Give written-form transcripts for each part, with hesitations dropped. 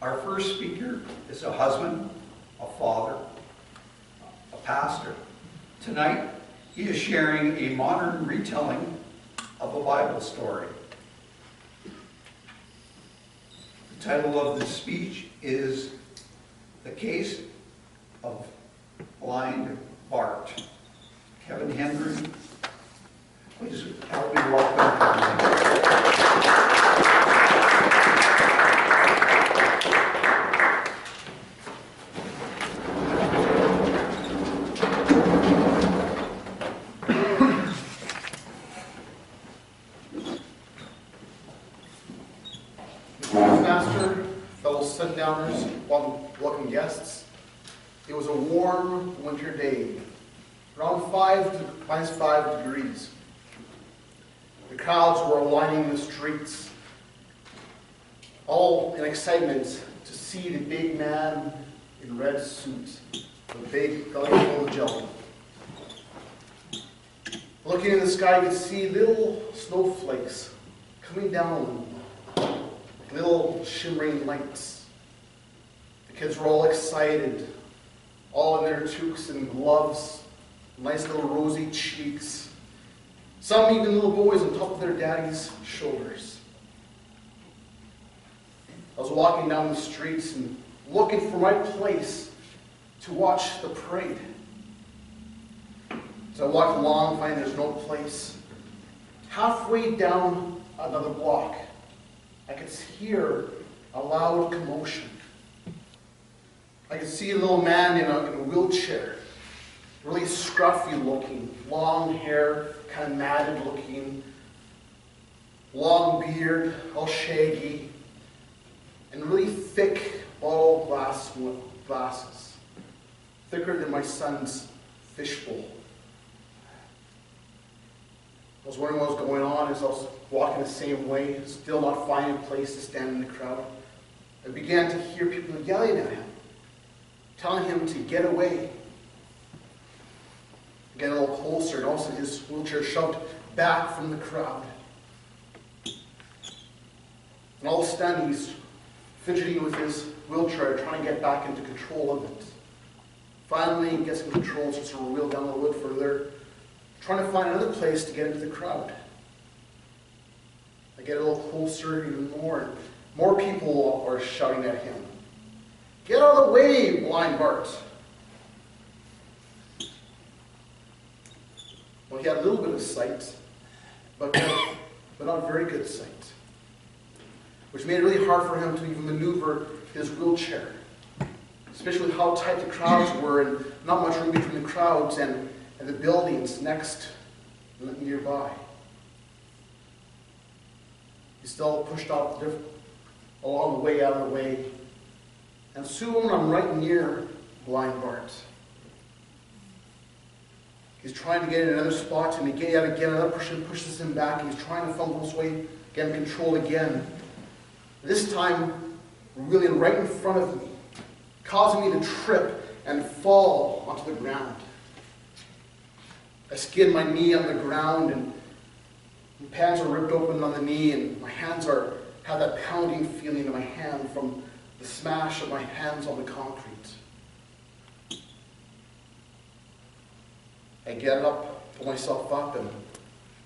Our first speaker is a husband, a father, a pastor. Tonight, he is sharing a modern retelling of a Bible story. The title of the speech is The Case of Blind Bart. Kevin Hendren, please help me welcome. Master, fellow sundowners, welcome guests. It was a warm winter day, around -5 degrees. The crowds were lining the streets, all in excitement to see the big man in red suit, with a big belly full of jelly. Looking in the sky, you could see little snowflakes coming down, little shimmering lights. The kids were all excited, all in their toques and gloves, nice little rosy cheeks. Some even little boys on top of their daddy's shoulders. I was walking down the streets and looking for my place to watch the parade. As I walked along, finding there's no place. Halfway down another block, I could hear a loud commotion. I could see a little man in a wheelchair, really scruffy looking, long hair, kind of matted looking, long beard, all shaggy, and really thick bottle glasses, thicker than my son's fishbowl. I was wondering what was going on as I was walking the same way, still not finding a place to stand in the crowd. I began to hear people yelling at him, telling him to get away. I get a little closer, and also his wheelchair shoved back from the crowd. And all of a sudden, he's fidgeting with his wheelchair, trying to get back into control of it. Finally, he gets in control, starts to wheel down a little bit further, trying to find another place to get into the crowd. I get a little closer, even more, and more people are shouting at him. Get out of the way, blind Bart. Well, he had a little bit of sight, but not very good sight, which made it really hard for him to even maneuver his wheelchair, especially with how tight the crowds were and not much room between the crowds and the buildings next nearby. He still pushed off along the way, out of the way, and soon I'm right near blind Bart. He's trying to get in another spot, and another person pushes him back, and he's trying to fumble his way, get in control again. This time, really right in front of me, causing me to trip and fall onto the ground. I skid my knee on the ground, and my pants are ripped open on the knee, and my hands have that pounding feeling in my hand from the smash of my hands on the concrete. I get up, pull myself up, and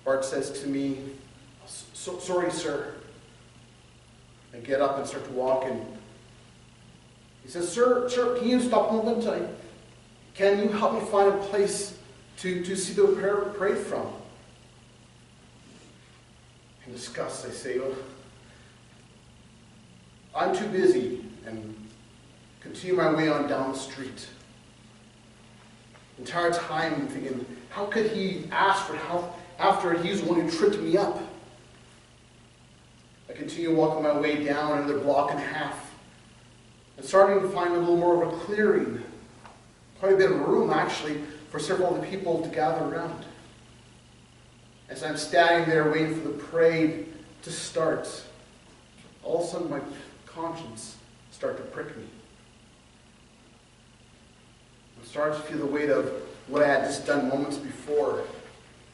Bart says to me, "Sorry, sir." I get up and start to walk, and he says, Sir, can you stop a moment? Can you help me find a place to see the parade from?" In disgust, I say, "Oh, I'm too busy," and continue my way on down the street. The entire time I'm thinking, how could he ask for help after he's the one who tripped me up? I continue walking my way down another block and a half, and starting to find a little more of a clearing, quite a bit of room actually, for several of the people to gather around. As I'm standing there waiting for the parade to start, all of a sudden my conscience started to prick me. I started to feel the weight of what I had just done moments before.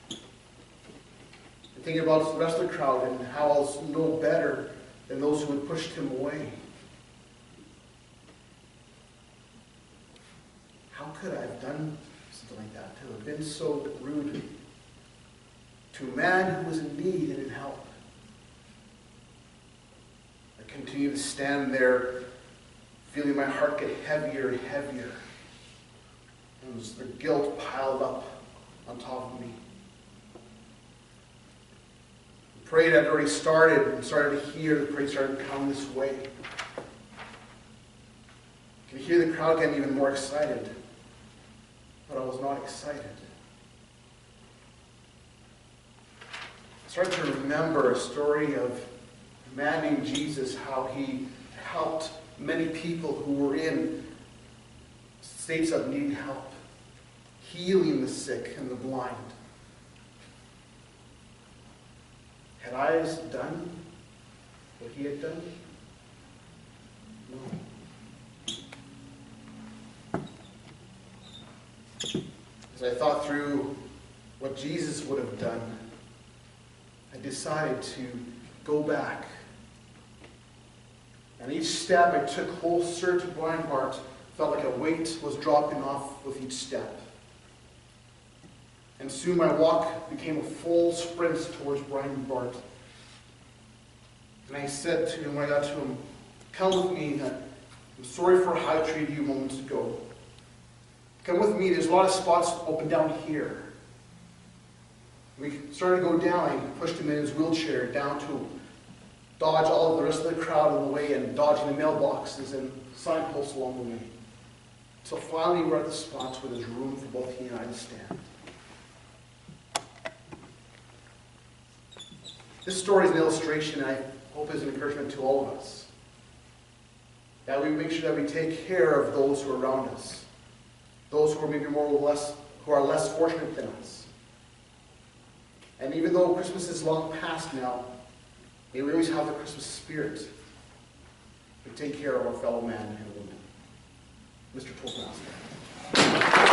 And thinking about the rest of the crowd and how I was no better than those who had pushed him away. could I have done something like that, to have been so rude to a man who was in need and in help? I continue to stand there, feeling my heart get heavier and heavier, as the guilt piled up on top of me. The parade had already started, and started to hear the parade started to come this way. I could hear the crowd getting even more excited, but I was not excited. I started to remember a story of a man named Jesus, how he helped many people who were in states of needing help, healing the sick and the blind. Had I done what he had done? No. As I thought through what Jesus would have done, I decided to go back. And each step I took closer to Bart felt like a weight was dropping off with each step. And soon my walk became a full sprint towards Bart. And I said to him when I got to him, "Come with me. I'm sorry for how I treated you moments ago. Come with me. There's a lot of spots open down here." We started to go down. I pushed him in his wheelchair down to dodge all of the rest of the crowd on the way and dodging the mailboxes and signposts along the way. So finally we're at the spots where there's room for both he and I to stand. This story is an illustration, and I hope is an encouragement to all of us. That we make sure that we take care of those who are around us. Those who are maybe who are less fortunate than us. And even though Christmas is long past now, may we always have the Christmas spirit to take care of our fellow man and woman. Mr. Toastmaster.